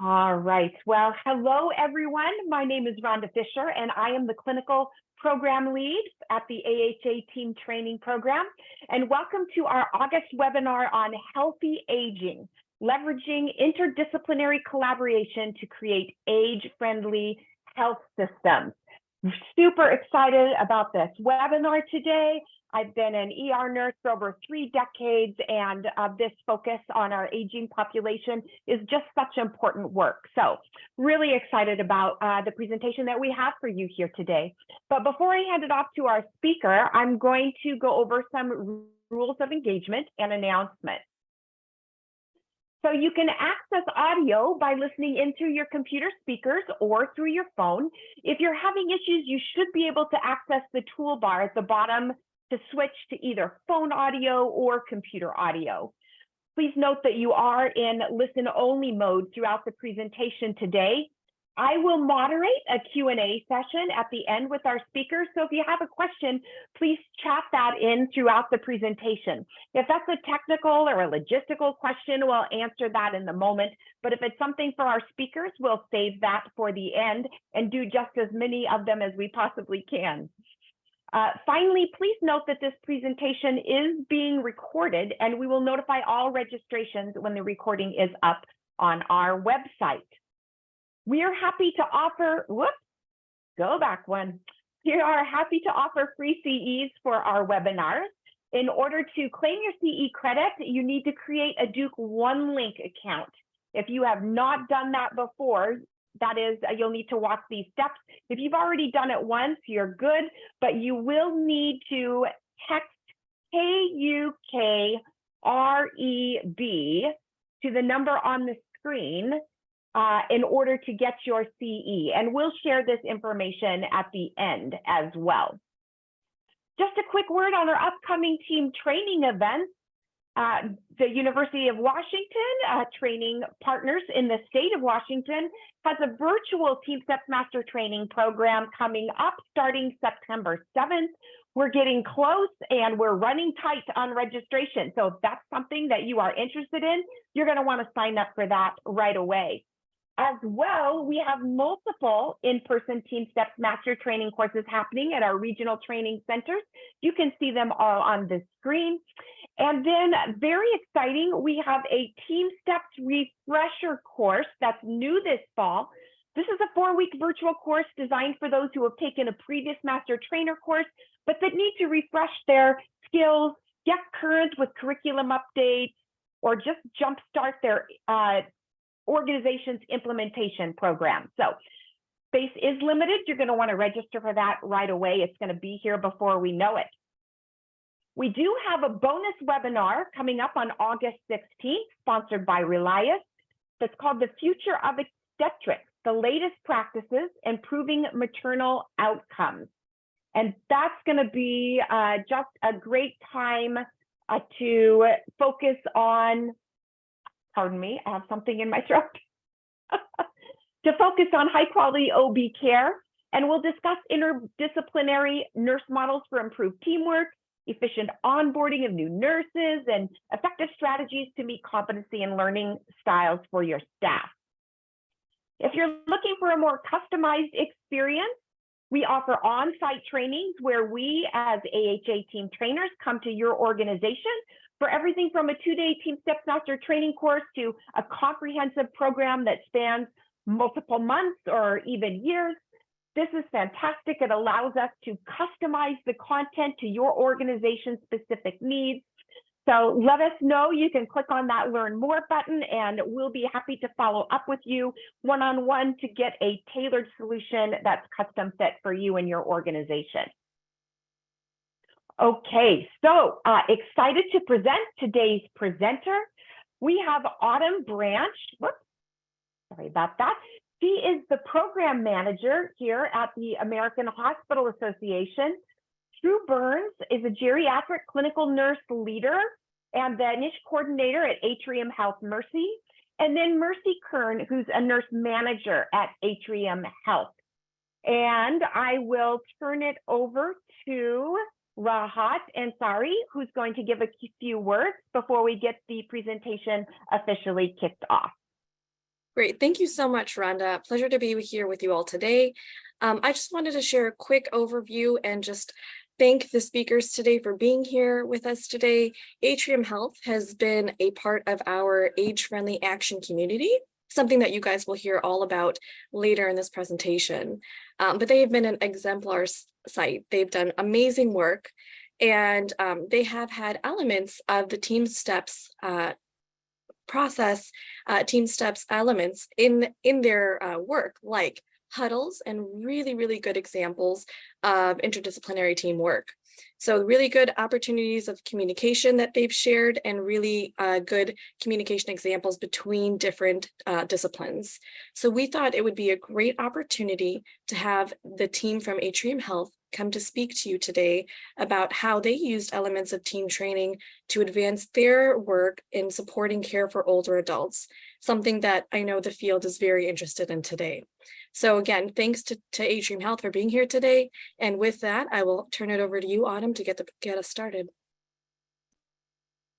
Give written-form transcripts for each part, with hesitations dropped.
All right. Well, hello, everyone. My name is Rhonda Fisher, and I am the clinical program lead at the AHA Team Training Program. And welcome to our August webinar on healthy aging, leveraging interdisciplinary collaboration to create age-friendly health systems. I'm super excited about this webinar today. I've been an ER nurse for over 3 decades, and this focus on our aging population is just such important work. So really excited about the presentation that we have for you here today. But before I hand it off to our speaker, I'm going to go over some rules of engagement and announcements. So you can access audio by listening into your computer speakers or through your phone. If you're having issues, you should be able to access the toolbar at the bottom to switch to either phone audio or computer audio. Please note that you are in listen-only mode throughout the presentation today. I will moderate a Q&A session at the end with our speakers. So if you have a question, please chat that in throughout the presentation. If that's a technical or a logistical question, we'll answer that in the moment. But if it's something for our speakers, we'll save that for the end and do just as many of them as we possibly can. Finally, please note that this presentation is being recorded, and we will notify all registrations when the recording is up on our website. We are happy to offer, go back one. We are happy to offer free CEs for our webinars. In order to claim your CE credit, you need to create a Duke OneLink account. If you have not done that before, that is, you'll need to walk these steps. If you've already done it once, you're good, but you will need to text KUKREB to the number on the screen in order to get your CE. And we'll share this information at the end as well. Just a quick word on our upcoming team training events. The University of Washington, training partners in the state of Washington, has a virtual Team Steps Master Training program coming up starting September 7th. We're getting close and we're running tight on registration. So if that's something that you are interested in, you're going to want to sign up for that right away. As well, we have multiple in-person Team Steps Master Training courses happening at our regional training centers. You can see them all on the screen. And then, very exciting, we have a Team Steps refresher course that's new this fall. This is a 4-week virtual course designed for those who have taken a previous Master Trainer course, but that need to refresh their skills, get current with curriculum updates, or just jumpstart their organization's implementation program. So space is limited. You're going to want to register for that right away. It's going to be here before we know it. We do have a bonus webinar coming up on August 16th, sponsored by Relias, that's called The Future of Obstetrics, the latest practices improving maternal outcomes. And that's going to be just a great time to focus on, pardon me, I have something in my throat, to focus on high quality OB care. And we'll discuss interdisciplinary nurse models for improved teamwork, efficient onboarding of new nurses, and effective strategies to meet competency and learning styles for your staff. If you're looking for a more customized experience, we offer on-site trainings where we as AHA team trainers come to your organization for everything from a 2-day Team Steps Master training course to a comprehensive program that spans multiple months or even years. This is fantastic. It allows us to customize the content to your organization's specific needs. So let us know. You can click on that Learn More button, and we'll be happy to follow up with you one-on-one to get a tailored solution that's custom fit for you and your organization. Okay, so excited to present today's presenter. We have Autumn Branch. Whoops, sorry about that. She is the program manager here at the American Hospital Association. Drew Burns is a geriatric clinical nurse leader and the niche coordinator at Atrium Health Mercy. And then Mercy Kern, who's a nurse manager at Atrium Health. And I will turn it over to Rahat Ansari, who's going to give a few words before we get the presentation officially kicked off. Great. Thank you so much, Rhonda. Pleasure to be here with you all today. I just wanted to share a quick overview and just thank the speakers today for being here with us today. Atrium Health has been a part of our age-friendly action community, something that you guys will hear all about later in this presentation. But they have been an exemplar site. They've done amazing work, and they have had elements of the team steps team steps elements in their work, like huddles and really good examples of interdisciplinary teamwork. So really good opportunities of communication that they've shared, and really good communication examples between different disciplines. So we thought it would be a great opportunity to have the team from Atrium Health come to speak to you today about how they used elements of team training to advance their work in supporting care for older adults, something that I know the field is very interested in today. So again, thanks to Atrium Health for being here today. And with that, I will turn it over to you, Autumn, to get us started.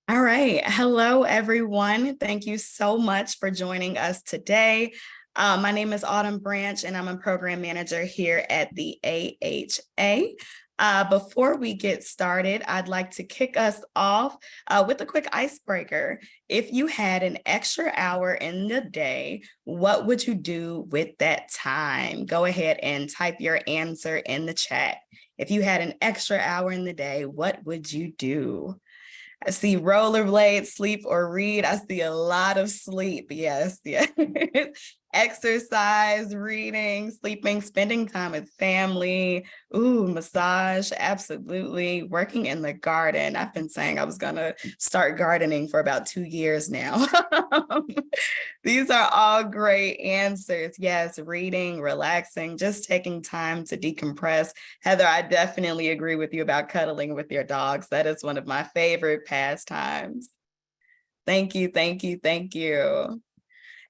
All right. Hello, everyone. Thank you so much for joining us today. My name is Autumn Branch, and I'm a program manager here at the AHA. Before we get started, I'd like to kick us off with a quick icebreaker. If you had an extra hour in the day, what would you do with that time? Go ahead and type your answer in the chat. If you had an extra hour in the day, what would you do? I see rollerblade, sleep, or read. I see a lot of sleep. Yes. Exercise, reading, sleeping, spending time with family. Ooh, massage. Absolutely. Working in the garden. I've been saying I was going to start gardening for about 2 years now. These are all great answers. Yes, reading, relaxing, just taking time to decompress. Heather, I definitely agree with you about cuddling with your dogs. That is one of my favorite pastimes. Thank you.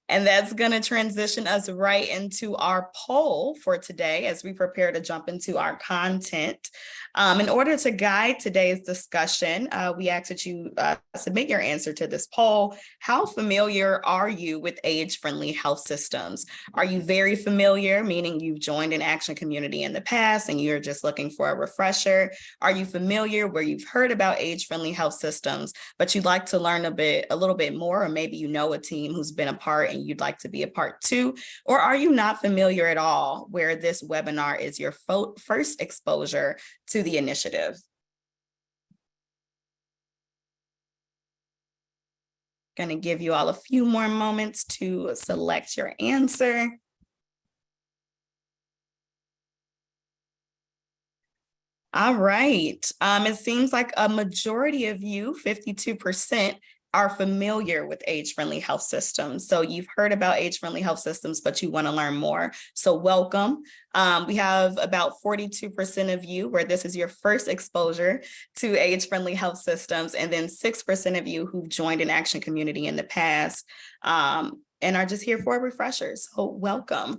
And that's going to transition us right into our poll for today as we prepare to jump into our content. In order to guide today's discussion, we ask that you submit your answer to this poll. How familiar are you with age-friendly health systems? Are you very familiar, meaning you've joined an action community in the past and you're just looking for a refresher? Are you familiar where you've heard about age-friendly health systems, but you'd like to learn a little bit more, or maybe you know a team who's been a part and you'd like to be a part too? Or are you not familiar at all, where this webinar is your first exposure to the initiative? Going to give you all a few more moments to select your answer. All right. It seems like a majority of you, 52%, are familiar with age-friendly health systems. So you've heard about age-friendly health systems, but you want to learn more. So welcome. We have about 42% of you where this is your first exposure to age-friendly health systems, and then 6% of you who've joined an action community in the past and are just here for a refresher. So welcome.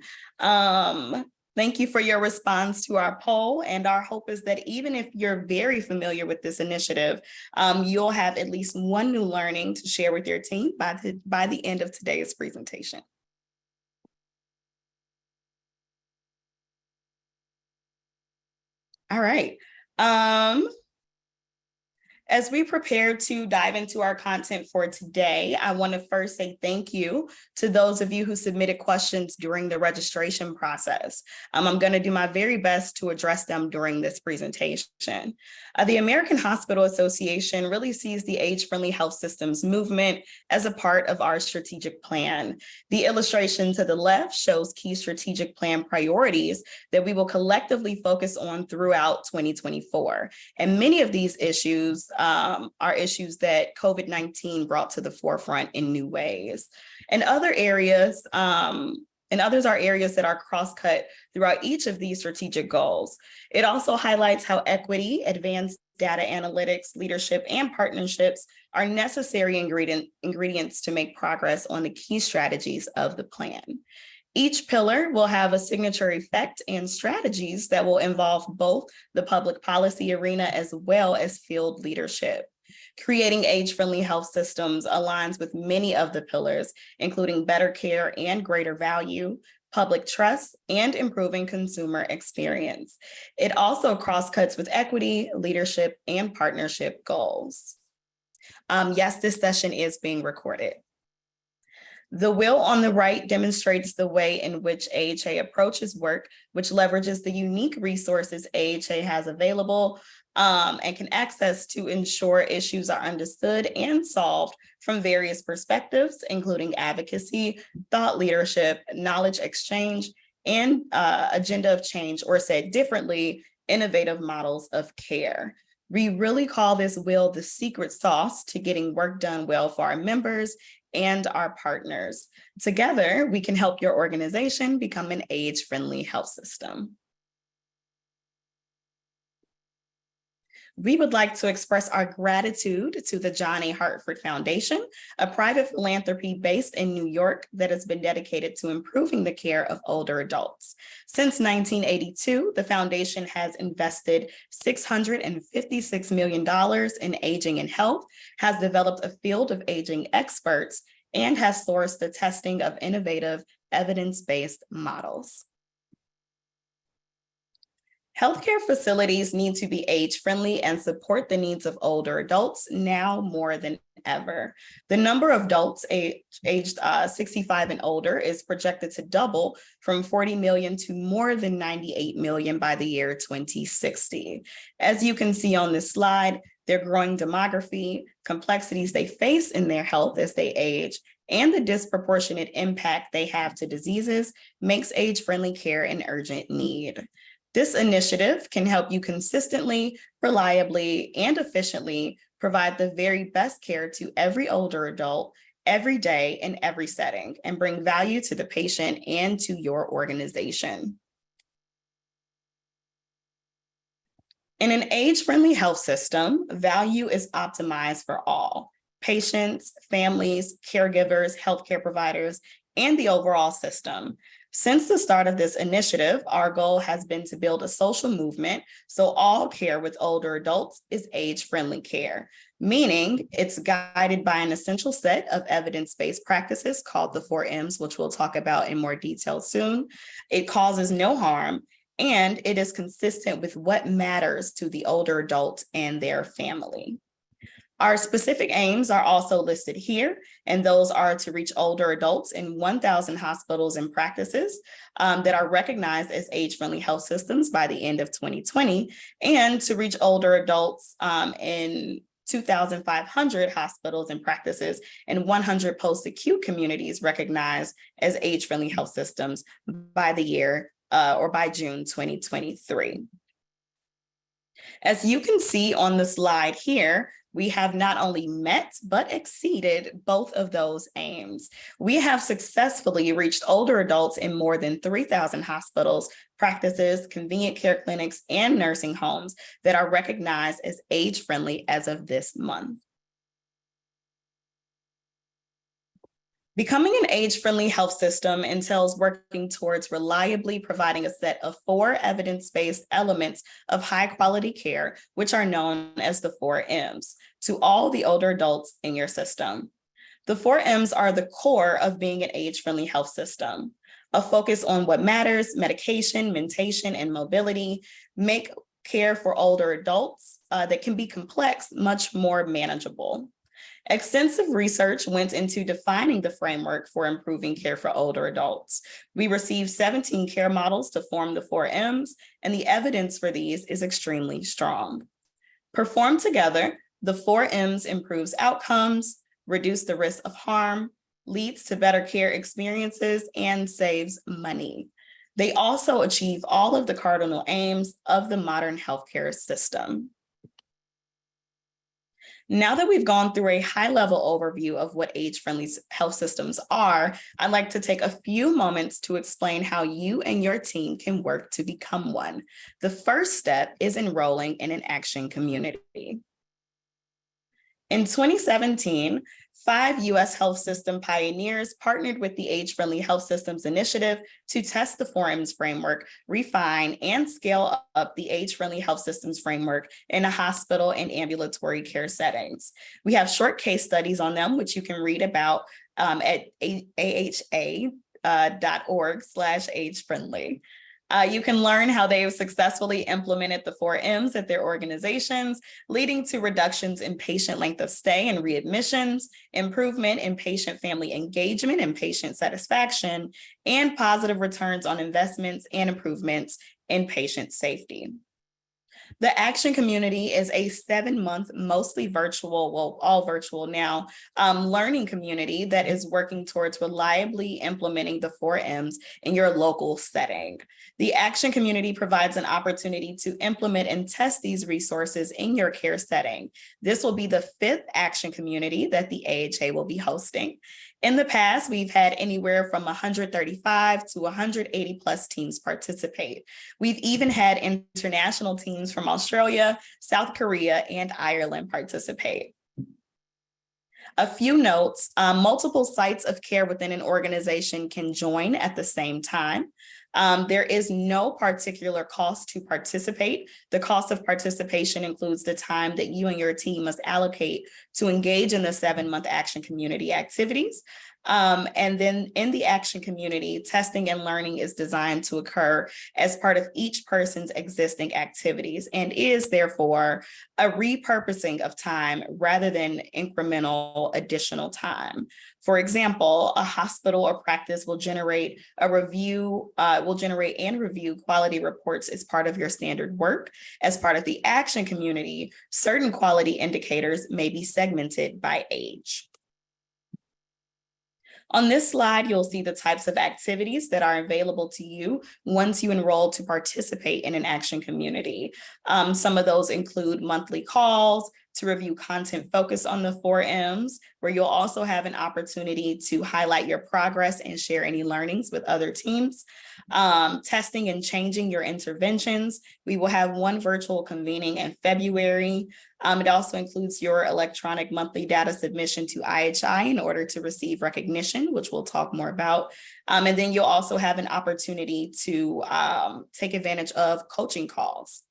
Thank you for your response to our poll. And our hope is that even if you're very familiar with this initiative, you'll have at least one new learning to share with your team by the end of today's presentation. All right. As we prepare to dive into our content for today, I want to first say thank you to those of you who submitted questions during the registration process. I'm going to do my very best to address them during this presentation. The American Hospital Association really sees the age-friendly health systems movement as a part of our strategic plan. The illustration to the left shows key strategic plan priorities that we will collectively focus on throughout 2024. And many of these issues are issues that COVID-19 brought to the forefront in new ways. And others are areas that are cross-cut throughout each of these strategic goals. It also highlights how equity, advanced data analytics, leadership, and partnerships are necessary ingredients to make progress on the key strategies of the plan. Each pillar will have a signature effect and strategies that will involve both the public policy arena as well as field leadership. Creating age-friendly health systems aligns with many of the pillars, including better care and greater value, public trust, and improving consumer experience. It also cross-cuts with equity, leadership, and partnership goals. Yes, this session is being recorded. The wheel on the right demonstrates the way in which AHA approaches work, which leverages the unique resources AHA has available and can access to ensure issues are understood and solved from various perspectives, including advocacy, thought leadership, knowledge exchange, and agenda of change, or said differently, innovative models of care. We really call this wheel the secret sauce to getting work done well for our members and our partners. Together, we can help your organization become an age-friendly health system. We would like to express our gratitude to the John A. Hartford Foundation, a private philanthropy based in New York that has been dedicated to improving the care of older adults. Since 1982, the foundation has invested $656 million in aging and health, has developed a field of aging experts, and has sourced the testing of innovative evidence-based models. Healthcare facilities need to be age-friendly and support the needs of older adults now more than ever. The number of adults aged 65 and older is projected to double from 40 million to more than 98 million by the year 2060. As you can see on this slide, their growing demography, complexities they face in their health as they age, and the disproportionate impact they have to diseases makes age-friendly care an urgent need. This initiative can help you consistently, reliably, and efficiently provide the very best care to every older adult, every day, in every setting, and bring value to the patient and to your organization. In an age-friendly health system, value is optimized for all: patients, families, caregivers, healthcare providers, and the overall system. Since the start of this initiative, our goal has been to build a social movement so all care with older adults is age-friendly care, meaning it's guided by an essential set of evidence-based practices called the 4 M's, which we'll talk about in more detail soon. It causes no harm, and it is consistent with what matters to the older adult and their family. Our specific aims are also listed here, and those are to reach older adults in 1,000 hospitals and practices that are recognized as age-friendly health systems by the end of 2020, and to reach older adults in 2,500 hospitals and practices and 100 post-acute communities recognized as age-friendly health systems by the year or by June 2023. As you can see on the slide here, we have not only met, but exceeded both of those aims. We have successfully reached older adults in more than 3,000 hospitals, practices, convenient care clinics, and nursing homes that are recognized as age-friendly as of this month. Becoming an age-friendly health system entails working towards reliably providing a set of 4 evidence-based elements of high-quality care, which are known as the 4 M's, to all the older adults in your system. The 4 M's are the core of being an age-friendly health system. A focus on what matters, medication, mentation, and mobility, make care for older adults that can be complex much more manageable. Extensive research went into defining the framework for improving care for older adults. We received 17 care models to form the 4 M's, and the evidence for these is extremely strong. Performed together, the 4 M's improves outcomes, reduce the risk of harm, leads to better care experiences, and saves money. They also achieve all of the cardinal aims of the modern healthcare system. Now that we've gone through a high-level overview of what age-friendly health systems are, I'd like to take a few moments to explain how you and your team can work to become one. The first step is enrolling in an action community. In 2017, 5 U.S. health system pioneers partnered with the Age-Friendly Health Systems Initiative to test the 4Ms framework, refine, and scale up the Age-Friendly Health Systems framework in a hospital and ambulatory care settings. We have short case studies on them, which you can read about at aha.org/age-friendly. You can learn how they have successfully implemented the 4Ms at their organizations, leading to reductions in patient length of stay and readmissions, improvement in patient family engagement and patient satisfaction, and positive returns on investments and improvements in patient safety. The Action Community is a 7-month, mostly virtual, well, all virtual now, learning community that is working towards reliably implementing the 4Ms in your local setting. The Action Community provides an opportunity to implement and test these resources in your care setting. This will be the 5th Action Community that the AHA will be hosting. In the past, we've had anywhere from 135 to 180 plus teams participate. We've even had international teams from Australia, South Korea, and Ireland participate. A few notes, multiple sites of care within an organization can join at the same time. There is no particular cost to participate. The cost of participation includes the time that you and your team must allocate to engage in the 7-month Action Community activities. And then in the Action Community, testing and learning is designed to occur as part of each person's existing activities and is therefore a repurposing of time rather than incremental additional time. For example, a hospital or practice will generate and review quality reports as part of your standard work. As part of the Action Community, certain quality indicators may be segmented by age. On this slide, you'll see the types of activities that are available to you once you enroll to participate in an Action Community. Some of those include monthly calls to review content focused on the 4Ms, where you'll also have an opportunity to highlight your progress and share any learnings with other teams. Testing and changing your interventions. We will have one virtual convening in February. It also includes your electronic monthly data submission to IHI in order to receive recognition, which we'll talk more about. And then you'll also have an opportunity to take advantage of coaching calls.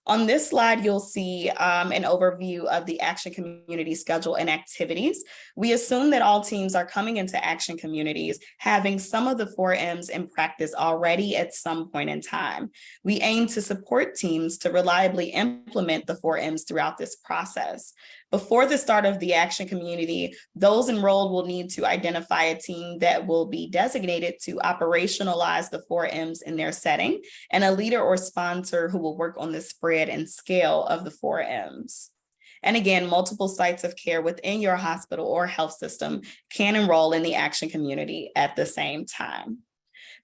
On this slide, you'll see an overview of the Action Community schedule and activities. We assume that all teams are coming into Action Communities having some of the 4Ms in practice already at some point in time. We aim to support teams to reliably implement the 4Ms throughout this process. Before the start of the Action Community, those enrolled will need to identify a team that will be designated to operationalize the 4Ms in their setting, and a leader or sponsor who will work on the spread and scale of the 4Ms. And again, multiple sites of care within your hospital or health system can enroll in the Action Community at the same time.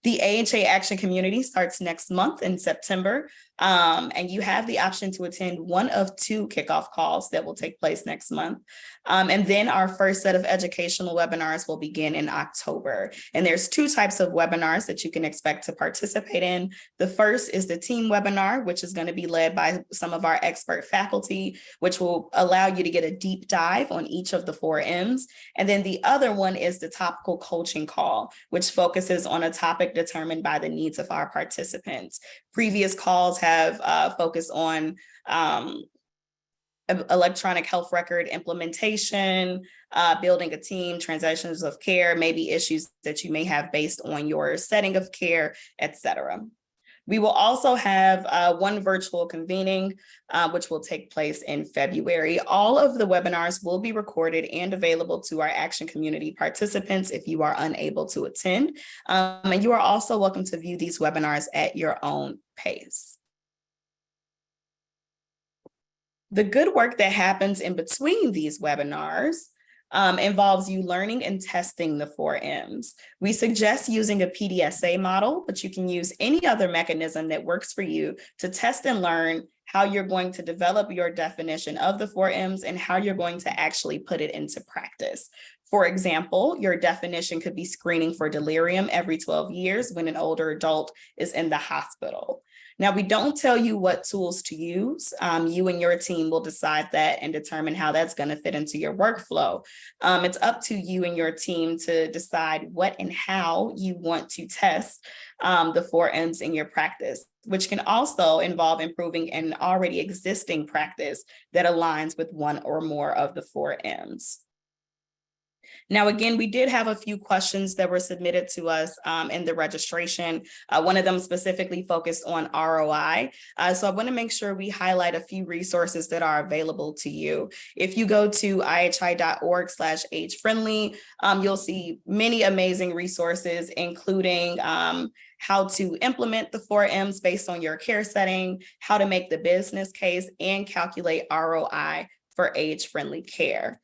The AHA Action Community starts next month in September, and you have the option to attend one of 2 kickoff calls that will take place next month. And then our first set of educational webinars will begin in October. And there's 2 types of webinars that you can expect to participate in. The first is the team webinar, which is going to be led by some of our expert faculty, which will allow you to get a deep dive on each of the 4Ms. And then the other one is the topical coaching call, which focuses on a topic determined by the needs of our participants. Previous calls have focused on electronic health record implementation, building a team, transitions of care, maybe issues that you may have based on your setting of care, et cetera. We will also have one virtual convening, which will take place in February. All of the webinars will be recorded and available to our Action Community participants if you are unable to attend. And you are also welcome to view these webinars at your own pace. The good work that happens in between these webinars involves you learning and testing the 4Ms. We suggest using a PDSA model, but you can use any other mechanism that works for you to test and learn how you're going to develop your definition of the 4Ms and how you're going to actually put it into practice. For example, your definition could be screening for delirium every 12 years when an older adult is in the hospital. Now, we don't tell you what tools to use. You and your team will decide that and determine how that's going to fit into your workflow. It's up to you and your team to decide what and how you want to test the 4Ms in your practice, which can also involve improving an already existing practice that aligns with one or more of the 4Ms. Now, again, we did have a few questions that were submitted to us in the registration. One of them specifically focused on ROI. So I want to make sure we highlight a few resources that are available to you. If you go to ihi.org/age-friendly, you'll see many amazing resources, including how to implement the 4Ms based on your care setting, how to make the business case, and calculate ROI for age-friendly care.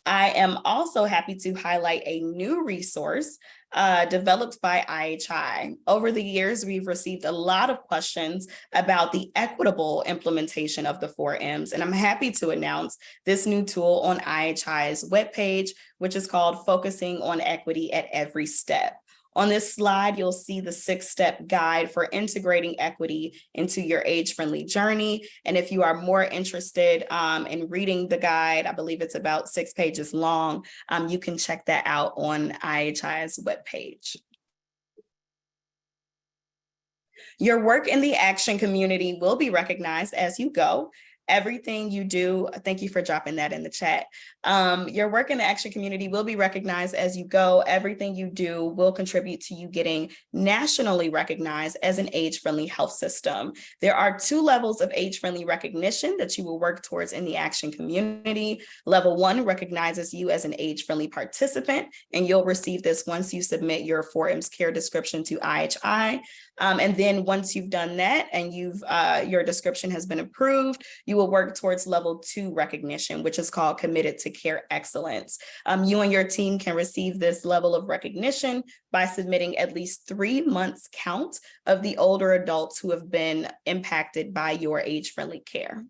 I am also happy to highlight a new resource developed by IHI. Over the years, we've received a lot of questions about the equitable implementation of the 4Ms, and I'm happy to announce this new tool on IHI's webpage, which is called Focusing on Equity at Every Step. On this slide, you'll see the 6-step guide for integrating equity into your age-friendly journey. And if you are more interested in reading the guide, I believe it's about 6 pages long, you can check that out on IHI's webpage. Your work in the action community will be recognized as you go. Everything you do, thank you for dropping that in the chat. Your work in the action community will be recognized as you go. Everything you do will contribute to you getting nationally recognized as an age-friendly health system. There are 2 levels of age-friendly recognition that you will work towards in the action community. Level 1 recognizes you as an age-friendly participant, and you'll receive this once you submit your 4Ms care description to IHI. And then once you've done that and your description has been approved, you will work towards level 2 recognition, which is called committed to care excellence. You and your team can receive this level of recognition by submitting at least 3 months count of the older adults who have been impacted by your age-friendly care.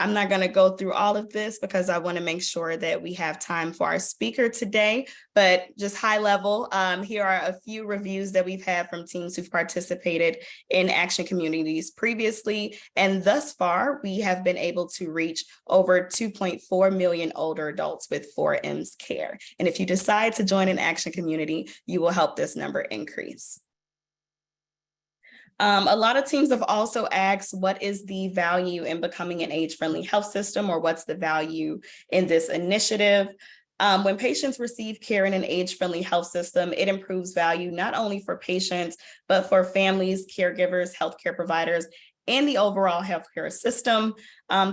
I'm not going to go through all of this because I want to make sure that we have time for our speaker today, but just high level, here are a few reviews that we've had from teams who've participated in action communities previously. And thus far, we have been able to reach over 2.4 million older adults with 4Ms care. And if you decide to join an action community, you will help this number increase. A lot of teams have also asked, what is the value in becoming an age-friendly health system, or what's the value in this initiative? When patients receive care in an age-friendly health system, it improves value not only for patients, but for families, caregivers, healthcare providers, and the overall healthcare system.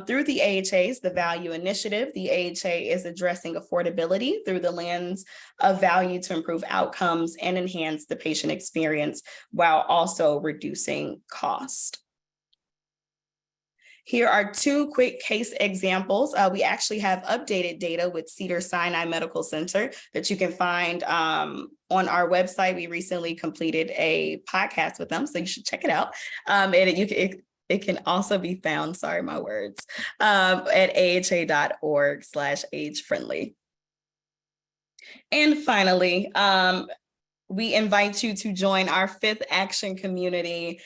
Through the AHA's, the Value Initiative, the AHA is addressing affordability through the lens of value to improve outcomes and enhance the patient experience while also reducing cost. Here are 2 quick case examples. We actually have updated data with Cedars-Sinai Medical Center that you can find on our website. We recently completed a podcast with them, so you should check it out. It can also be found, sorry, my words, at aha.org/age-friendly. And finally, we invite you to join our 5th action community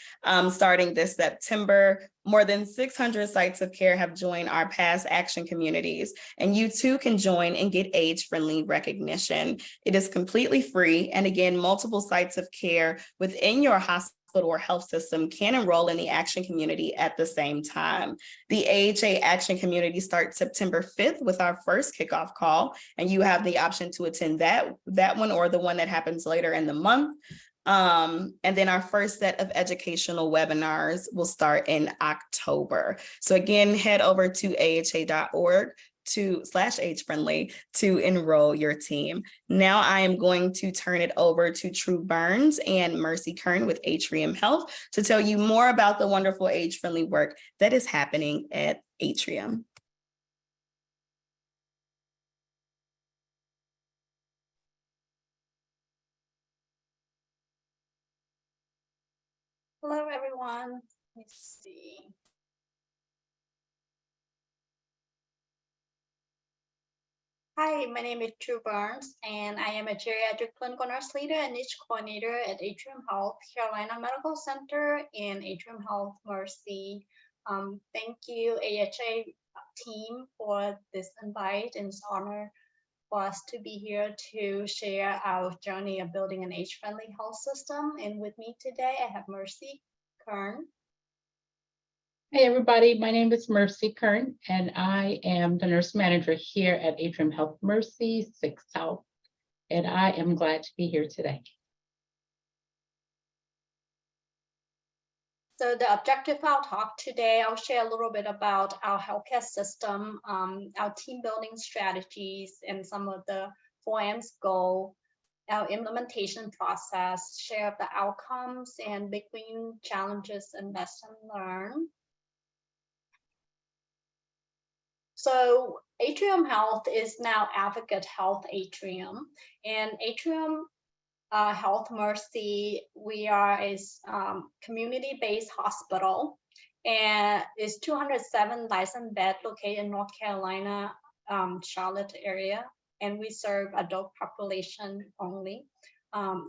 starting this September. More than 600 sites of care have joined our past action communities, and you too can join and get age-friendly recognition. It is completely free, and again, multiple sites of care within your hospital or health system can enroll in the action community at the same time. The AHA action community starts September 5th with our first kickoff call, and you have the option to attend that one or the one that happens later in the month. And then our first set of educational webinars will start in October. So again, head over to aha.org/age-friendly to enroll your team. Now I am going to turn it over to True Burns and Mercy Kern with Atrium Health to tell you more about the wonderful age-friendly work that is happening at Atrium. Hello, everyone. Let's see. Hi, my name is Drew Burns, and I am a geriatric clinical nurse leader and niche coordinator at Atrium Health, Carolina Medical Center, and Atrium Health Mercy. Thank you, AHA team, for this invite and this honor for us to be here to share our journey of building an age-friendly health system. And with me today, I have Mercy Kern. Hey everybody, my name is Mercy Kern, and I am the nurse manager here at Atrium Health Mercy 6 South, and I am glad to be here today. So the objective of our talk today, I'll share a little bit about our healthcare system, our team building strategies, and some of the 4M's goal, our implementation process, share the outcomes, and big win challenges and lessons learned. So Atrium Health is now Advocate Health Atrium, and Atrium Health Mercy, we are a community-based hospital, and is 207 licensed bed located in North Carolina, Charlotte area, and we serve adult population only.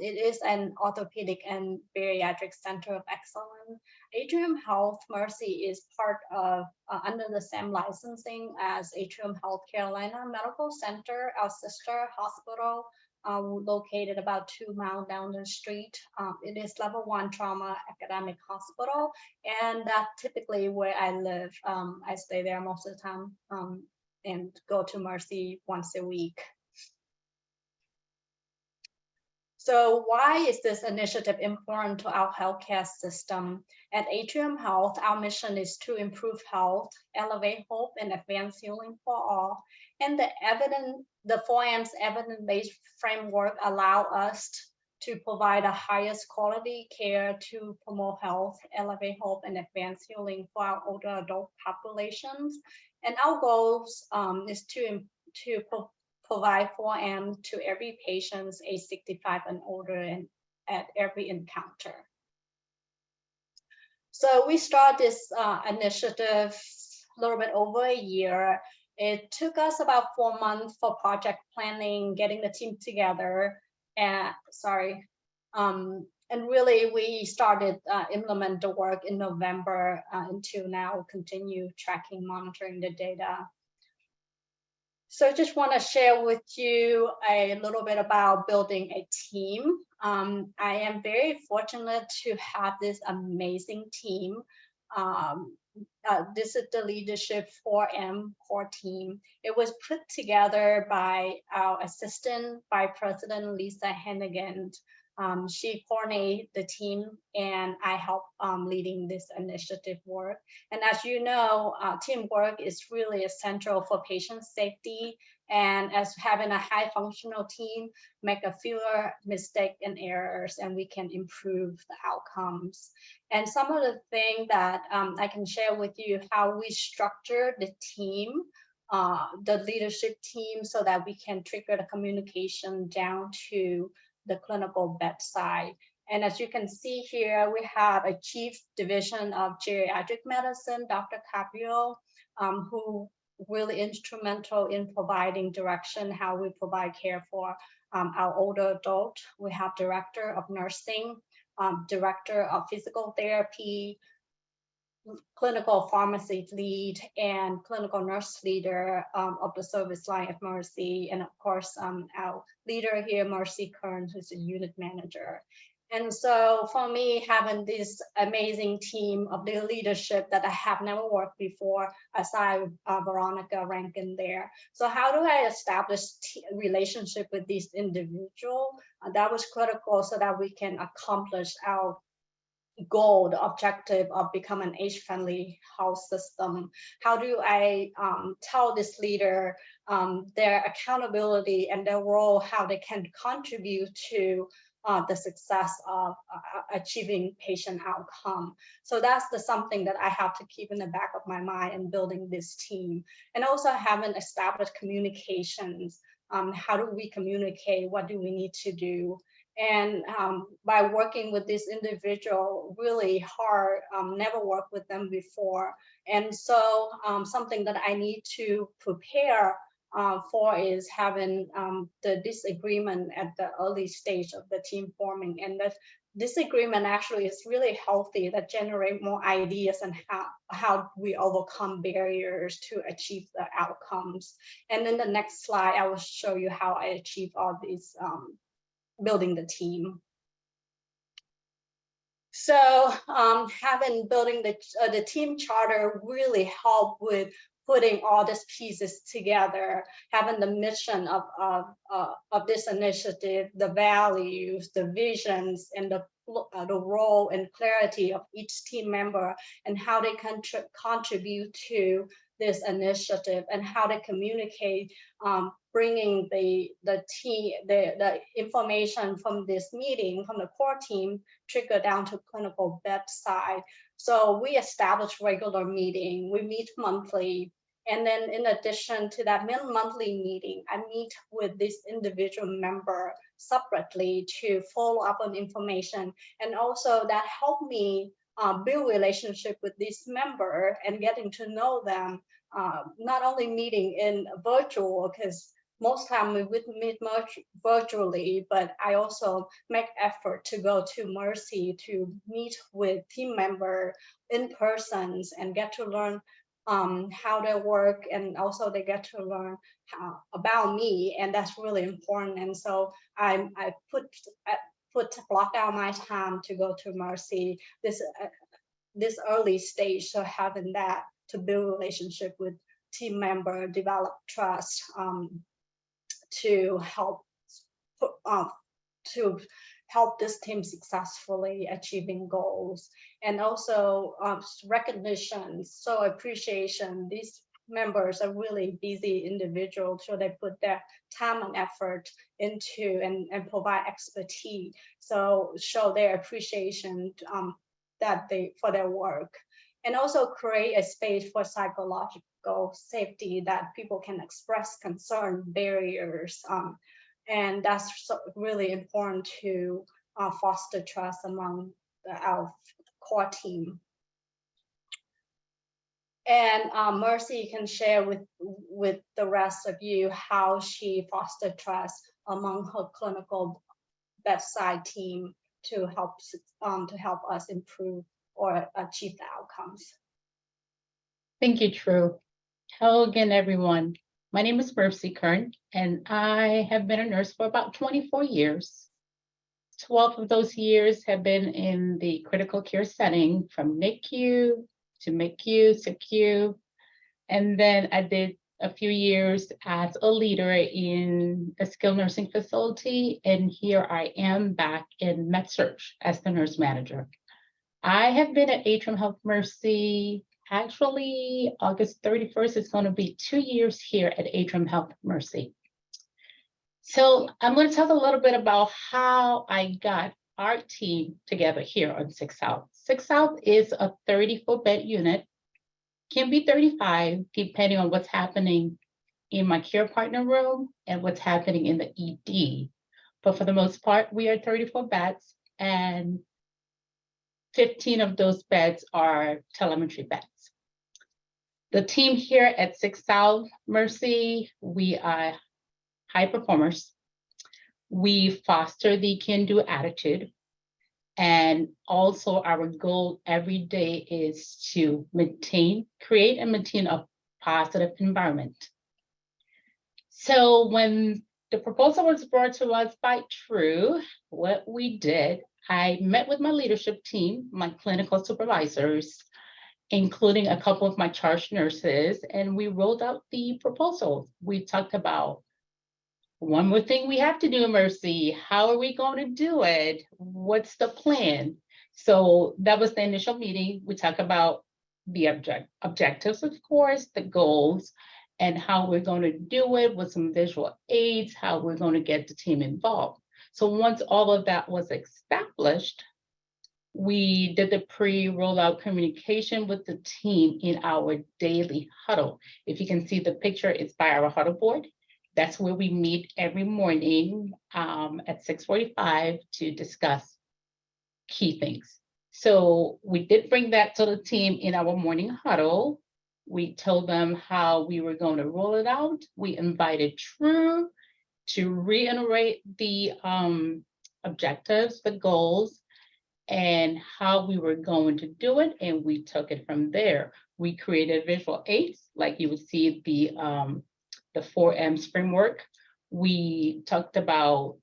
It is an orthopedic and bariatric center of excellence. Atrium Health Mercy is part of, under the same licensing as Atrium Health Carolina Medical Center, our sister hospital, located about 2 miles down the street. It is level 1 trauma academic hospital, and that's typically where I live. I stay there most of the time and go to Mercy once a week. So why is this initiative important to our healthcare system? At Atrium Health, our mission is to improve health, elevate hope, and advance healing for all. And the 4M's evidence-based framework allow us to provide the highest quality care to promote health, elevate hope, and advance healing for our older adult populations. And our goals is to provide 4M to every patient age 65 and older and at every encounter. So we start this initiative a little bit over a year. It took us about 4 months for project planning, getting the team together, and and really we started implement the work in November until now, continue tracking, monitoring the data. So I just want to share with you a little bit about building a team. I am very fortunate to have this amazing team. This is the leadership 4M core team. It was put together by our assistant vice president, Lisa Hennigan. She coordinated the team, and I help leading this initiative work. And as you know, teamwork is really essential for patient safety, and as having a high functional team, make a fewer mistakes and errors, and we can improve the outcomes. And some of the things that I can share with you, how we structure the team, the leadership team, so that we can trigger the communication down to the clinical bedside. And as you can see here, we have a chief division of geriatric medicine, Dr. Caprio, who really instrumental in providing direction, how we provide care for our older adult. We have director of nursing, director of physical therapy, clinical pharmacy lead, and clinical nurse leader of the service line at Mercy. And of course, our leader here, Mercy Kern, who's a unit manager. And so for me, having this amazing team of the leadership that I have never worked before, aside Veronica Rankin there. So how do I establish relationship with these individuals? That was critical so that we can accomplish our goal, the objective of becoming an age-friendly health system. How do I tell this leader their accountability and their role, how they can contribute to the success of achieving patient outcome? So that's something that I have to keep in the back of my mind in building this team. And also having established communications. How do we communicate? What do we need to do? And by working with this individual really hard, never worked with them before. And so something that I need to prepare for is having the disagreement at the early stage of the team forming. And that disagreement actually is really healthy, that generate more ideas and how we overcome barriers to achieve the outcomes. And in the next slide, I will show you how I achieve all these building the team. So building the team charter really helped with putting all these pieces together, having the mission of this initiative, the values, the visions, and the role and clarity of each team member and how they contribute to this initiative and how they communicate, bringing the information from this meeting, from the core team, trigger down to clinical bedside. So we establish regular meeting, we meet monthly. And then in addition to that monthly meeting, I meet with this individual member separately to follow up on information. And also that helped me build relationship with this member and getting to know them, not only meeting in virtual, because most time we would meet much virtually, but I also make effort to go to Mercy to meet with team member in persons and get to learn how they work, and also they get to learn about me, and that's really important. And so I block out my time to go to Mercy this early stage, so having that to build relationship with team member, develop trust, to help this team successfully achieving goals. And also recognition, so appreciation. These members are really busy individuals, so they put their time and effort into and provide expertise, so show their appreciation for their work. And also create a space for psychological safety, that people can express concern, barriers, and that's really important to foster trust among our core team. And Mercy can share with the rest of you how she fostered trust among her clinical bedside team to help us improve or achieve the outcomes. Thank you, True. Hello again, everyone. My name is Mercy Kern, and I have been a nurse for about 24 years. 12 of those years have been in the critical care setting, from NICU to MICU to CU. And then I did a few years as a leader in a skilled nursing facility. And here I am back in MedSurg as the nurse manager. I have been at Atrium Health Mercy. Actually, August 31st is going to be 2 years here at Atrium Health Mercy. So I'm going to talk a little bit about how I got our team together here on 6 South. 6 South is a 34-bed unit, can be 35, depending on what's happening in my care partner room and what's happening in the ED. But for the most part, we are 34 beds, and 15 of those beds are telemetry beds. The team here at 6 South Mercy, we are high performers. We foster the can-do attitude. And also our goal every day is to create and maintain a positive environment. So when the proposal was brought to us by True, what we did, I met with my leadership team, my clinical supervisors, including a couple of my charge nurses, and we rolled out the proposal. We talked about one more thing we have to do, Mercy. How are we going to do it? What's the plan? So that was the initial meeting. We talked about the objectives, of course, the goals, and how we're going to do it with some visual aids, how we're going to get the team involved. So once all of that was established, we did the pre-rollout communication with the team in our daily huddle. If you can see the picture, it's by our huddle board. That's where we meet every morning at 6:45 to discuss key things. So we did bring that to the team in our morning huddle. We told them how we were going to roll it out. We invited True to reiterate the objectives, the goals, and how we were going to do it. And we took it from there. We created visual aids, like you would see the 4M's framework. We talked about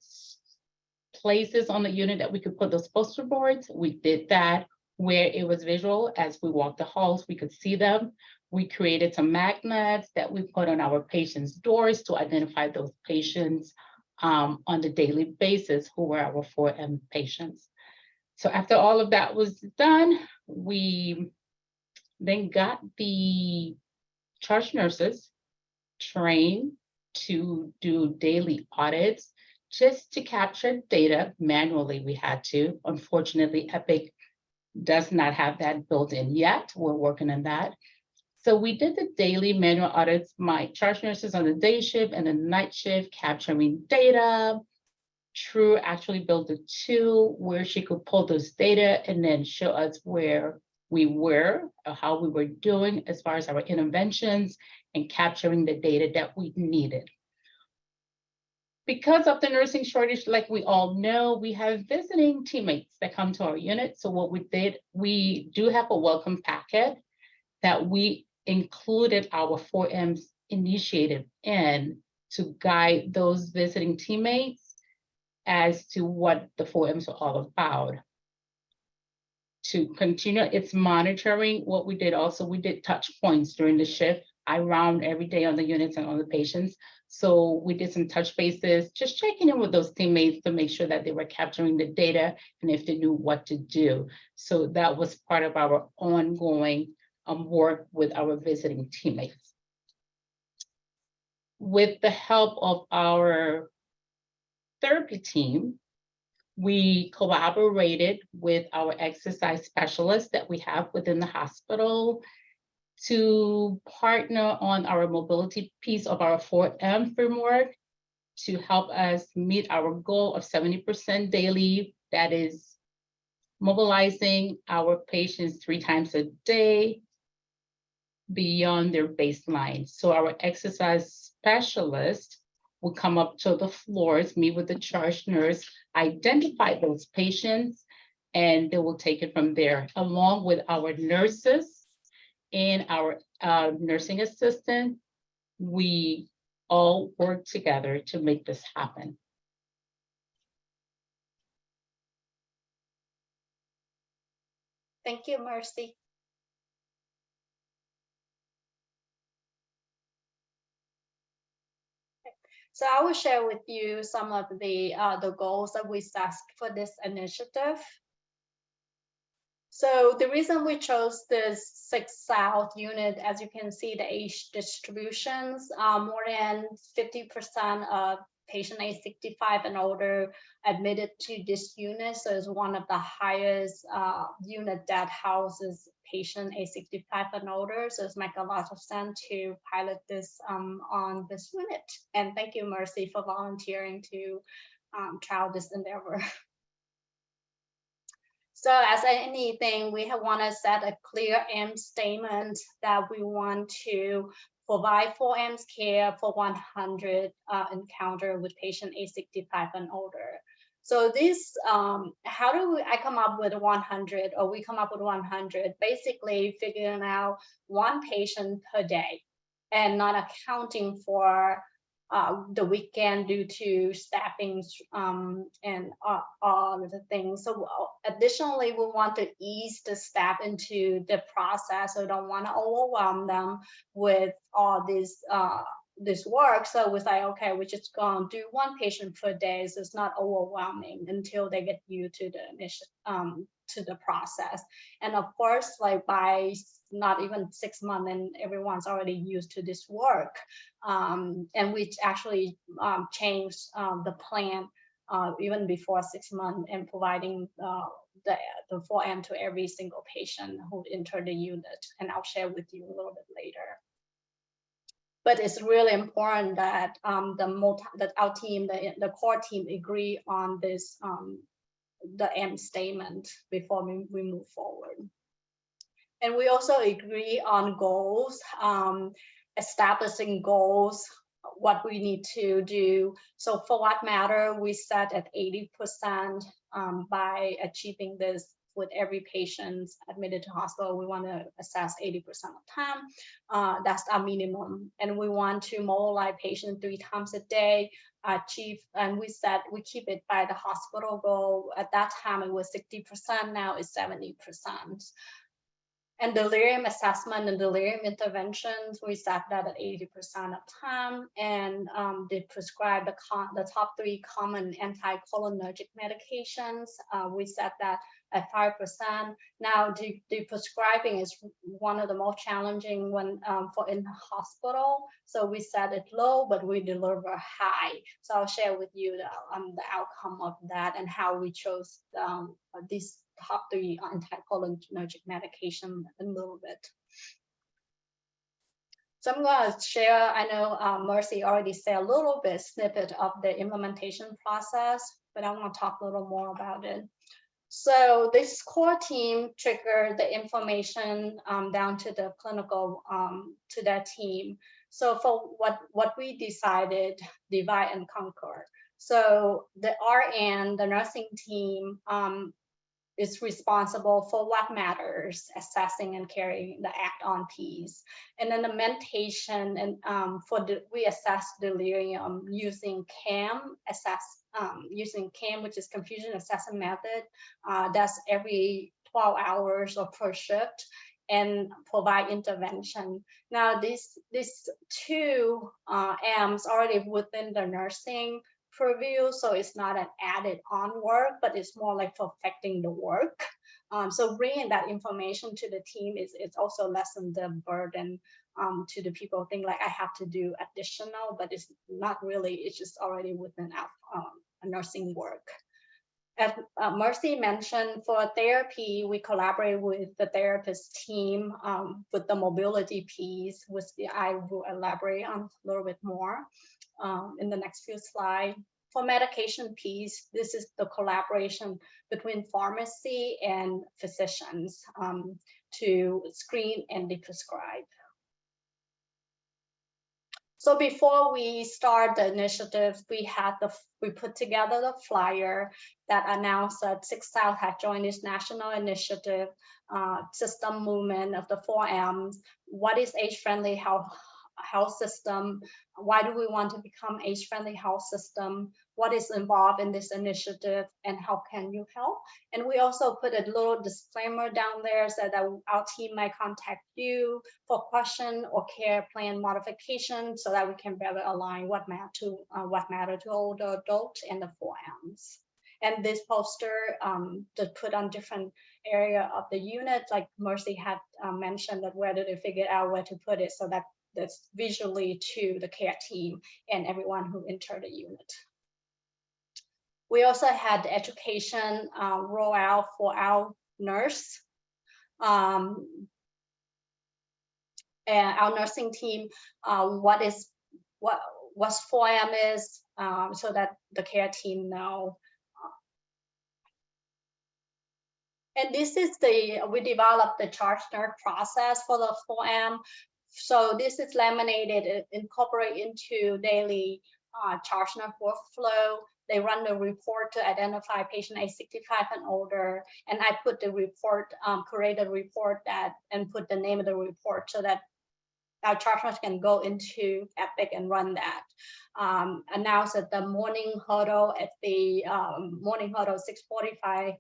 places on the unit that we could put those poster boards. We did that where it was visual. As we walked the halls, we could see them. We created some magnets that we put on our patients' doors to identify those patients on the daily basis who were our 4M patients. So after all of that was done, we then got the charge nurses trained to do daily audits just to capture data manually. We had to. Unfortunately, Epic does not have that built in yet. We're working on that. So we did the daily manual audits, my charge nurses on the day shift and the night shift, capturing data. True actually built a tool where she could pull those data and then show us where we were, or how we were doing as far as our interventions and capturing the data that we needed. Because of the nursing shortage, like we all know, we have visiting teammates that come to our unit. So what we did, we do have a welcome packet that we included our 4M's initiative in to guide those visiting teammates as to what the 4M's are all about. To continue its monitoring, what we did also, we did touch points during the shift. I round every day on the units and on the patients. So we did some touch bases, just checking in with those teammates to make sure that they were capturing the data and if they knew what to do. So that was part of our ongoing work with our visiting teammates. With the help of our therapy team, we collaborated with our exercise specialists that we have within the hospital to partner on our mobility piece of our 4M framework to help us meet our goal of 70% daily. That is mobilizing our patients 3 times a day beyond their baseline. So our exercise specialist will come up to the floors, meet with the charge nurse, identify those patients, and they will take it from there, along with our nurses and our nursing assistant. We all work together to make this happen. Thank you, Mercy. So I will share with you some of the goals that we set for this initiative. So the reason we chose this 6 South unit, as you can see, the age distributions, more than 50% of patient age 65 and older admitted to this unit. So it's one of the highest unit that houses patient age 65 and older. So it's make a lot of sense to pilot this on this unit. And thank you, Mercy, for volunteering to trial this endeavor. So as anything, we want to set a clear aim statement that we want to provide 4M's care for 100 encounter with patient age 65 and older. So this, how do I come up with 100, or we come up with 100? Basically figuring out 1 patient per day and not accounting for the weekend due to staffing and all of the things. So additionally, we want to ease the staff into the process. So don't want to overwhelm them with all this work. So we say, okay, we're just going to do 1 patient per day. So it's not overwhelming until they get used to the initial to the process. And of course, like by not even 6 months, and everyone's already used to this work. And we actually changed the plan even before 6 months, and providing the 4M to every single patient who entered the unit. And I'll share with you a little bit later. But it's really important that that our team, the core team, agree on this the end statement before we move forward. And we also agree on goals, establishing goals, what we need to do. So for what matter, we set at 80% by achieving this with every patient admitted to hospital. We want to assess 80% of time. That's our minimum. And we want to mobilize patients 3 times a day, achieve, and we keep it by the hospital goal. At that time, it was 60%, now it's 70%. And delirium assessment and delirium interventions, we set that at 80% of time. And they prescribe the top 3 common anticholinergic medications. We set that at 5%. Now, the prescribing is one of the most challenging when for in the hospital. So we set it low, but we deliver high. So I'll share with you the outcome of that and how we chose these top 3 anticholinergic medication in a little bit. So I'm going to share, I know Mercy already said a little bit snippet of the implementation process, but I want to talk a little more about it. So this core team triggered the information down to the clinical, to their team. So for what we decided, divide and conquer. So the RN, the nursing team, is responsible for what matters, assessing and carrying the act-on piece. And then the mentation, and we assess delirium using CAM, using CAM, which is confusion assessment method. That's every 12 hours or per shift, and provide intervention. Now, these 2 M's already within the nursing purview, so it's not an added on work, but it's more like perfecting the work. So bringing that information to the team is also lessen the burden to the people think like I have to do additional, but it's not really, it's just already within our nursing work. As Mercy mentioned, for therapy, we collaborate with the therapist team with the mobility piece, which I will elaborate on a little bit more in the next few slides. For medication piece, this is the collaboration between pharmacy and physicians to screen and prescribe. So before we start the initiative, we put together the flyer that announced that 6 South had joined this national initiative, system movement of the 4 M's. What is age-friendly health system? Why do we want to become age-friendly health system? What is involved in this initiative, and how can you help? And we also put a little disclaimer down there so that our team might contact you for question or care plan modification, so that we can better align what matter to older adults and the 4 M's. And this poster to put on different area of the unit, like Mercy had mentioned, that where did they figure out where to put it, so that that's visually to the care team and everyone who entered the unit. We also had the education rollout for our nurse and our nursing team, what 4M is, so that the care team know. And this is we developed the charge nurse process for the 4M. So this is laminated, incorporated into daily charge nurse workflow. They run the report to identify patient age 65 and older. And I put the report, create a report and put the name of the report so that our charge nurse can go into Epic and run that. Announce at the morning huddle at the morning huddle 6:45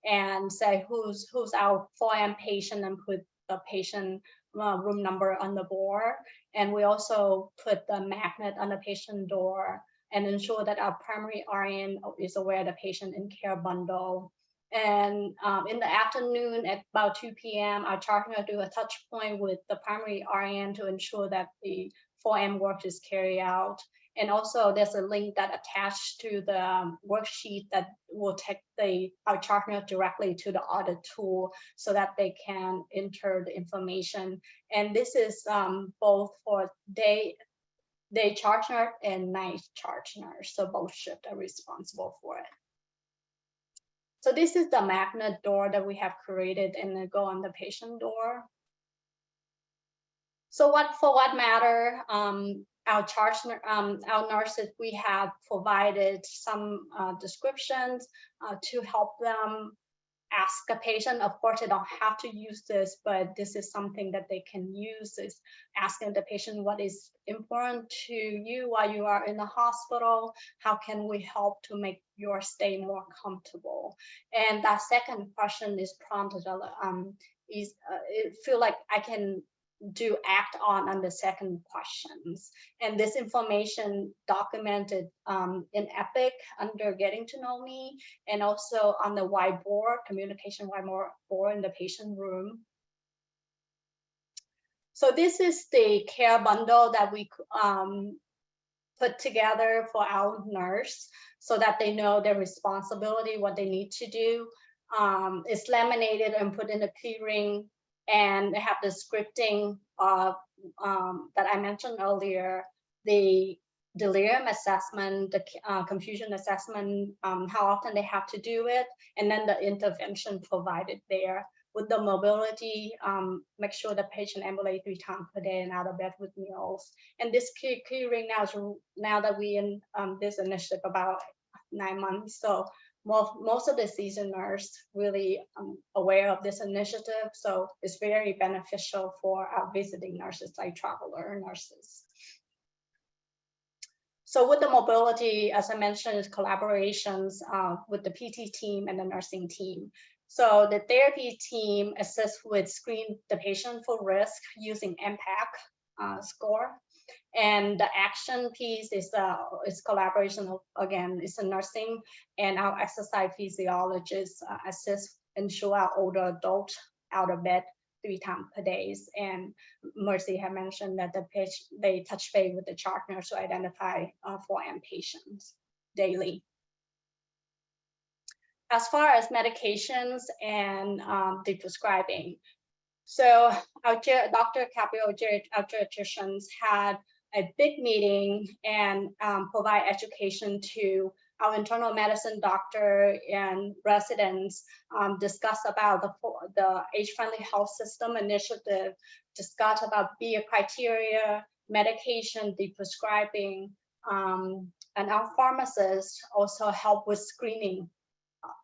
and say who's our 4M patient and put the patient room number on the board. And we also put the magnet on the patient door and ensure that our primary RN is aware of the patient in care bundle. And in the afternoon at about 2 p.m., our charge nurse do a touch point with the primary RN to ensure that the 4M work is carried out. And also there's a link that attached to the worksheet that will take our charge nurse directly to the audit tool so that they can enter the information. And this is both for day day charge nurse and night charge nurse. So both shifts are responsible for it. So this is the magnet door that we have created, and then go on the patient door. So for what matter, our nurses, we have provided some descriptions to help them ask a patient. Of course, they don't have to use this, but this is something that they can use, is asking the patient what is important to you while you are in the hospital. How can we help to make your stay more comfortable? And that second question is prompted, it feel like I can do act on the second questions. And this information documented in Epic under Getting to Know Me, and also on the whiteboard, communication whiteboard in the patient room. So this is the care bundle that we put together for our nurse so that they know their responsibility, what they need to do. It's laminated and put in a key ring, and they have the scripting that I mentioned earlier, the delirium assessment, the confusion assessment, how often they have to do it, and then the intervention provided there. With the mobility, make sure the patient ambulate 3 times per day and out of bed with meals. And this key ring now that we in this initiative about 9 months, so most of the seasoned nurse really aware of this initiative, so it's very beneficial for our visiting nurses, like traveler nurses. So with the mobility, as I mentioned, is collaborations with the PT team and the nursing team. So the therapy team assists with screen the patient for risk using MPAC score. And the action piece is collaboration. Again, it's a nursing, and our exercise physiologists assist ensure our older adult out of bed 3 times per day. And Mercy had mentioned that they touch base with the chart nurse to identify 4M patients daily. As far as medications and the prescribing, so our Dr. Caprio, our geriatricians, had a big meeting and provide education to our internal medicine doctor and residents, discuss about the age-friendly health system initiative, discuss about BIA criteria, medication, the prescribing, and our pharmacists also help with screening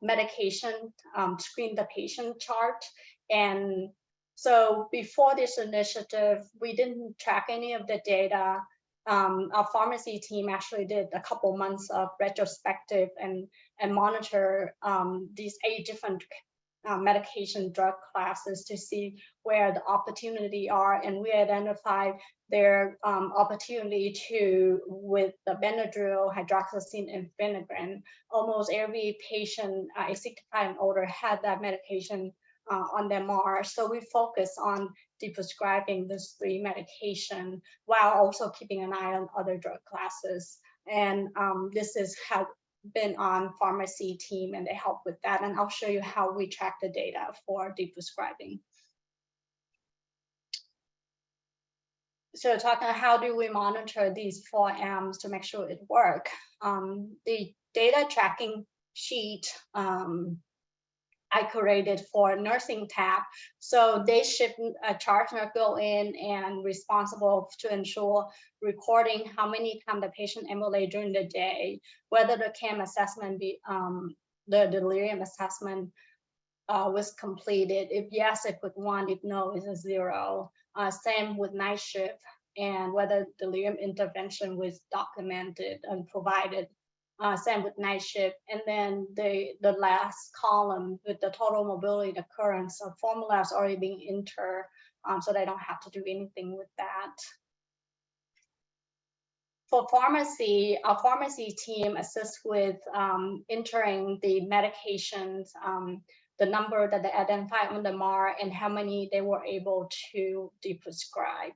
medication, screen the patient chart. And so before this initiative, we didn't track any of the data. Our pharmacy team actually did a couple months of retrospective and monitor these 8 different medication drug classes to see where the opportunity are, and we identified their opportunity with the Benadryl, hydroxyzine, and Phenergan. Almost every patient age 65 and older had that medication on their MAR. So we focus on prescribing these 3 medication while also keeping an eye on other drug classes. And this has been on pharmacy team, and they help with that. And I'll show you how we track the data for prescribing. So talking about how do we monitor these 4 M's to make sure it work. The data tracking sheet I created for nursing tab. So day shift charge nurse go in and responsible to ensure recording how many times the patient ambulate during the day, whether the CAM assessment the delirium assessment was completed. If yes, it put 1, if no, it's a 0. Same with night shift, and whether delirium intervention was documented and provided. Same with night shift. And then the last column with the total mobility occurrence formula is already being entered, so they don't have to do anything with that. For pharmacy, our pharmacy team assists with entering the medications, the number that they identify on the MAR, and how many they were able to prescribe.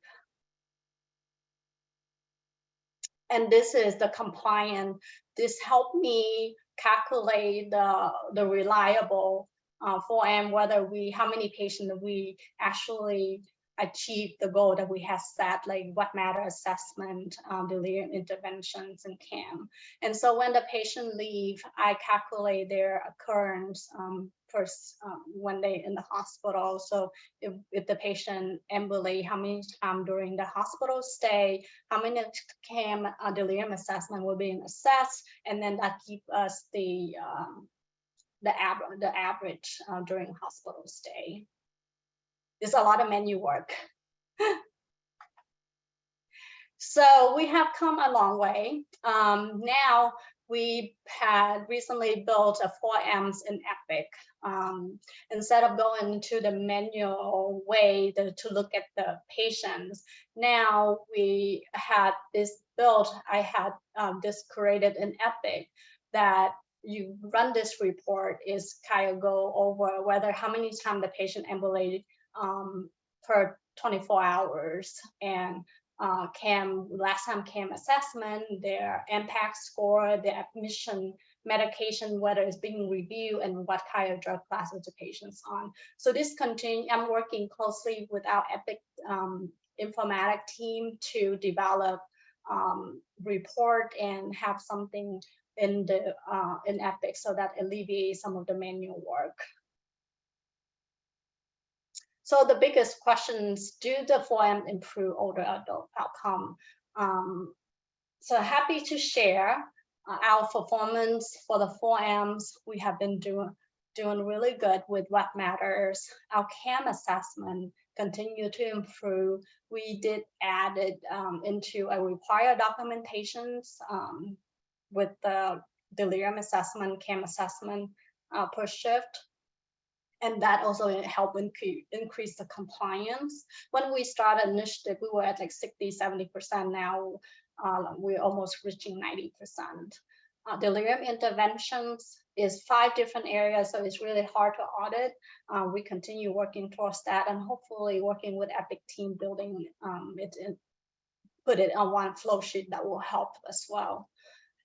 And this is the compliant. This helped me calculate the reliable 4M, how many patients we actually achieve the goal that we have set, like what matter assessment, delirium interventions, and CAM. And so when the patient leave, I calculate their occurrence when they in the hospital. So if the patient ambulate, how many times during the hospital stay, how many CAM delirium assessment will be assessed, and then that gives us the average during hospital stay. There's a lot of menu work. So we have come a long way. Now we had recently built a 4Ms in Epic. Instead of going to the manual way to look at the patients, now we had this built. I had this created in Epic that you run this report is kind of go over whether how many times the patient ambulated per 24 hours and CAM, last time CAM assessment, their impact score, their admission medication, whether it's being reviewed, and what kind of drug classes the patient's on. So this continue, I'm working closely with our Epic informatic team to develop report and have something in the in Epic so that alleviates some of the manual work. So the biggest questions, do the 4M improve older adult outcome? So happy to share our performance for the 4Ms. We have been doing really good with what matters. Our CAM assessment continue to improve. We did add it into a required documentations with the delirium assessment, CAM assessment per shift. And that also helped increase the compliance. When we started initiative, we were at like 60–70%. Now we're almost reaching 90%. Delirium interventions is 5 different areas, so it's really hard to audit. We continue working towards that, and hopefully working with Epic team building put it on one flow sheet that will help as well.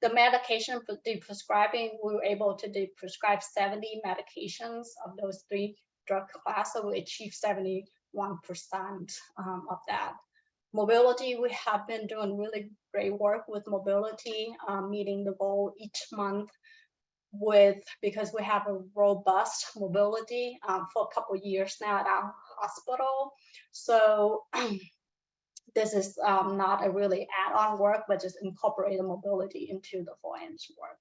The medication for the prescribing, we were able to prescribe 70 medications of those 3 drug classes, so we achieved 71% of that. Mobility, we have been doing really great work with mobility, meeting the goal each month because we have a robust mobility for a couple of years now at our hospital. So this is not a really add-on work, but just incorporating mobility into the 4Ms work.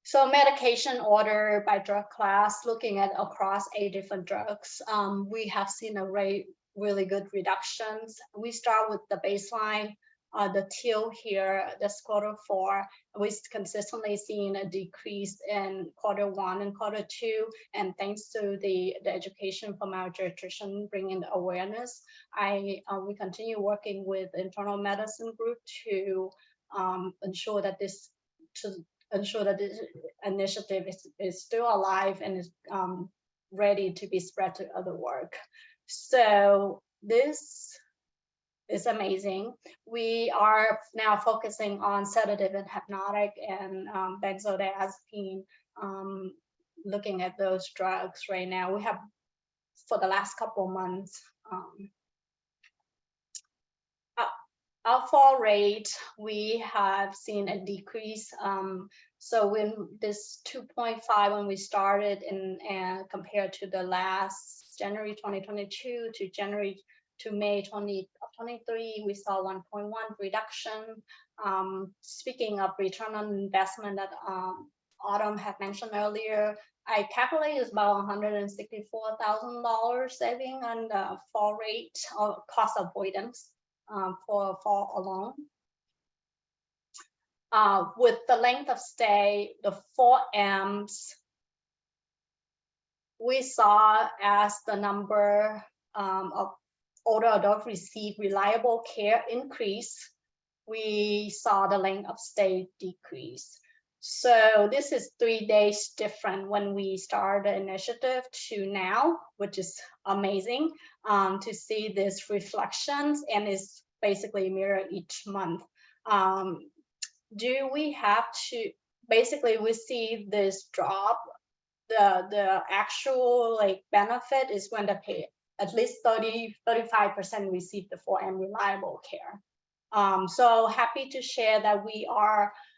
So medication order by drug class, looking at across 8 different drugs, we have seen a really good reductions. We start with the baseline, the teal here, this Q4, we consistently seen a decrease in Q1 and Q2, and thanks to the education from our geriatrician bringing the awareness, we continue working with internal medicine group to ensure that this initiative is still alive and is ready to be spread to other work. So this is amazing. We are now focusing on sedative and hypnotic and benzodiazepine, looking at those drugs right now. We have, for the last couple of months, our fall rate, we have seen a decrease. So when this 2.5 when we started and compared to the last January 2022 to May 2023, we saw 1.1 reduction. Speaking of return on investment that Autumn had mentioned earlier, I calculated it's about $164,000 saving on the fall rate or cost avoidance for fall alone. With the length of stay, the 4Ms, we saw as the number of older adults receive reliable care increase, we saw the length of stay decrease. So this is 3 days different when we started the initiative to now, which is amazing to see this reflections, and is basically mirrored each month. Do we have to, basically we see this drop the actual like benefit is when the pay at least 35% receive the 4M reliable care. So happy to share that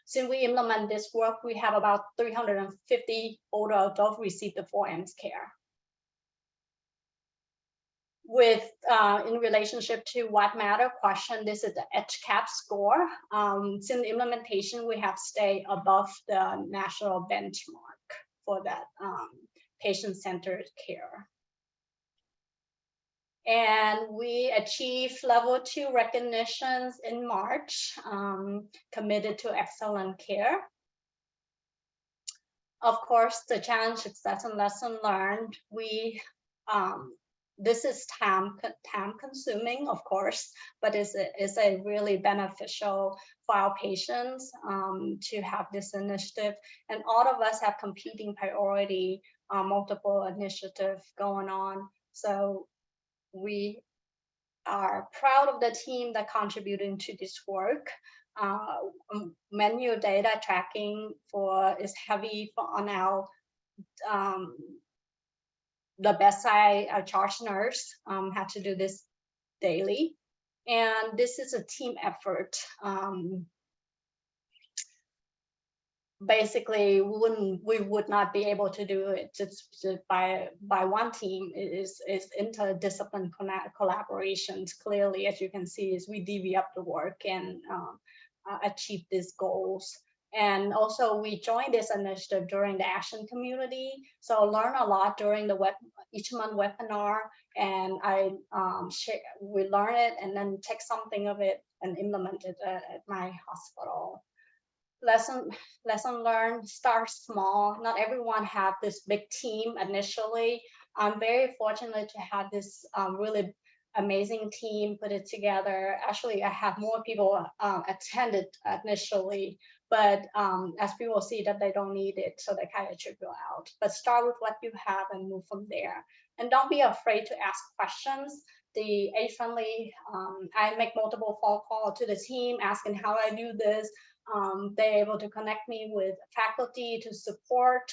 since we implement this work, we have about 350 older adults receive the 4M's care. With in relationship to what matter question, this is the HCAP score. Since implementation, we have stayed above the national benchmark for that patient-centered care. And we achieved level 2 recognitions in March, committed to excellent care. Of course, the challenge, success, and lesson learned. This is time consuming, of course, but is a really beneficial for our patients to have this initiative. And all of us have competing priority, multiple initiatives going on. So we are proud of the team that contributing to this work. Menu data tracking is heavy on our the bedside charge nurse had to do this daily, and this is a team effort. Basically, we would not be able to do it just by one team. It is interdisciplinary collaborations. Clearly, as you can see, is we divvy up the work and achieve these goals. And also, we joined this initiative during the action community, so learn a lot during the each month webinar, and we learn it and then take something of it and implement it at my hospital. Lesson learned, start small. Not everyone have this big team initially. I'm very fortunate to have this really amazing team put it together. Actually, I have more people attended initially, but as people see that they don't need it, so they kind of trickle out. But start with what you have and move from there. And don't be afraid to ask questions. The age-friendly, I make multiple phone calls to the team asking how I do this. They're able to connect me with faculty to support,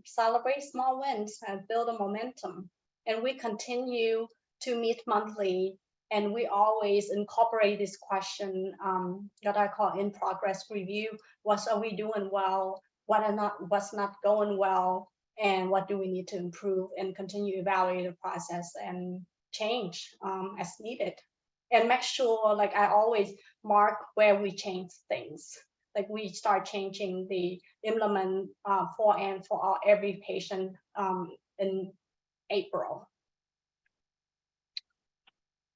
celebrate small wins, and build a momentum. And we continue to meet monthly, and we always incorporate this question that I call in progress review. What are we doing well? What's not going well? And what do we need to improve, and continue to evaluate the process and change as needed. And make sure, like I always mark where we change things. Like we start changing the implement 4M for every patient in April.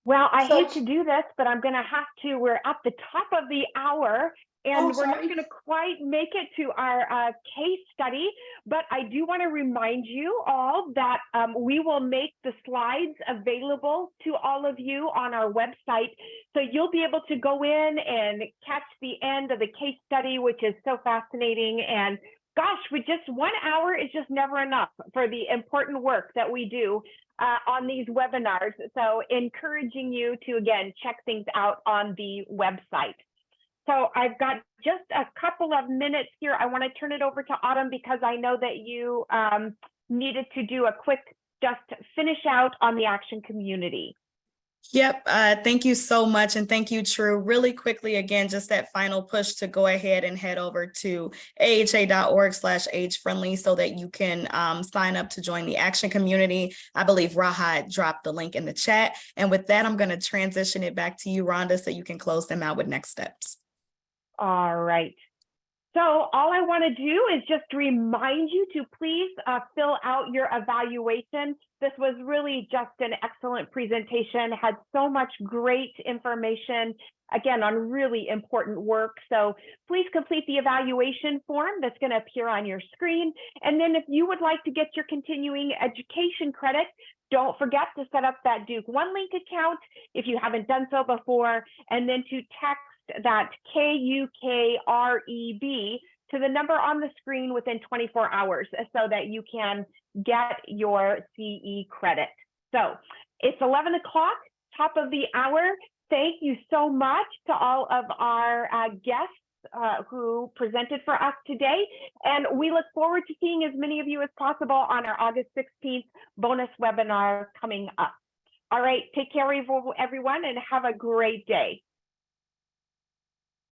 Well, I hate to do this, but I'm going to have to. We're at the top of the hour, and we're not going to quite make it to our case study. But I do want to remind you all that we will make the slides available to all of you on our website. So you'll be able to go in and catch the end of the case study, which is so fascinating. And gosh, with just 1 hour is just never enough for the important work that we do on these webinars. So encouraging you to, again, check things out on the website. So I've got just a couple of minutes here. I want to turn it over to Autumn because I know that you needed to do a quick, just finish out on the action community. Yep. Thank you so much. And thank you, True. Really quickly, again, just that final push to go ahead and head over to aha.org/age-friendly so that you can sign up to join the action community. I believe Rahat dropped the link in the chat. And with that, I'm going to transition it back to you, Rhonda, so you can close them out with next steps. All right. So all I want to do is just remind you to please fill out your evaluation. This was really just an excellent presentation, had so much great information, again, on really important work. So please complete the evaluation form that's going to appear on your screen. And then if you would like to get your continuing education credit, don't forget to set up that Duke OneLink account if you haven't done so before, and then to text that KUKREB to the number on the screen within 24 hours so that you can get your CE credit. So it's 11 o'clock, top of the hour. Thank you so much to all of our guests who presented for us today. And we look forward to seeing as many of you as possible on our August 16th bonus webinar coming up. All right, take care, everyone, and have a great day.